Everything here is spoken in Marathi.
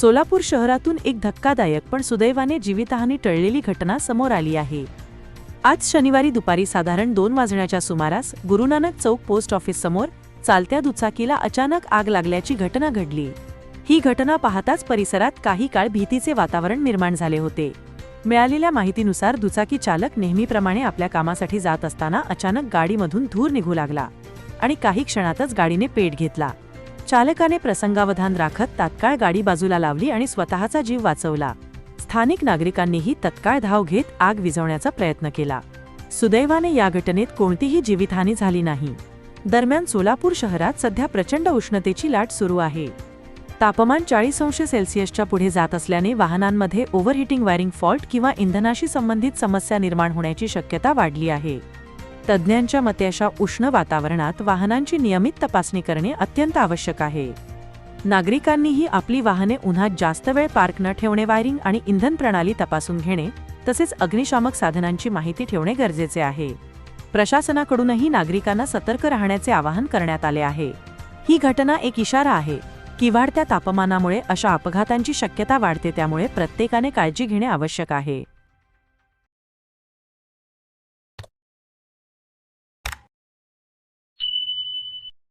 सोलापूर शहरातून एक धक्कादायक पण सुदैवाने जीवितहानी टळलेली घटना समोर आली आहे। आज शनिवारी दुपारी साधारण 2 वाजण्याच्या सुमारास गुरुनानक चौक पोस्ट ऑफिस समोर चालत्या दुचाकीला अचानक आग लागल्याची घटना घडली। ही घटना पाहताच परिसरात काही काळ भीतीचे वातावरण निर्माण झाले होते। मिळालेल्या माहितीनुसार दुचाकी चालक नेहमीप्रमाणे आपल्या कामासाठी जात असताना अचानक गाडीमधून धूर निघू लागला आणि काही क्षणातच गाडीने पेट घेतला। चालकाने प्रसंगावधान राखत तात्काळ गाडी बाजूला लावली आणि स्वतःचा जीव वाचवला। स्थानिक नागरिकांनीही तत्काळ धाव घेत आग विझवण्याचा प्रयत्न केला। सुदैवाने या घटनेत कोणतीही जीवितहानी झाली नाही। दरम्यान सोलापूर शहरात सध्या प्रचंड उष्णतेची लाट सुरू आहे। तापमान 40°C पुढे जात असल्याने वाहनांमध्ये ओव्हरहीटिंग वायरिंग फॉल्ट किंवा इंधनाशी संबंधित समस्या निर्माण होण्याची शक्यता वाढली आहे। तज्ज्ञांच्या मते अशा उष्ण वातावरणात वाहनांची नियमित तपासणी करणे अत्यंत आवश्यक आहे। नागरिकांनीही आपली वाहने उन्हात जास्त वेळ पार्क न ठेवणे, वायरिंग आणि इंधन प्रणाली तपासून घेणे तसेच अग्निशामक साधनांची माहिती ठेवणे गरजेचे आहे। प्रशासनाकडूनही नागरिकांना सतर्क राहण्याचे आवाहन करण्यात आले आहे। ही घटना एक इशारा आहे की वाढत्या तापमानामुळे अशा अपघातांची शक्यता वाढते, त्यामुळे प्रत्येकाने काळजी घेणे आवश्यक आहे।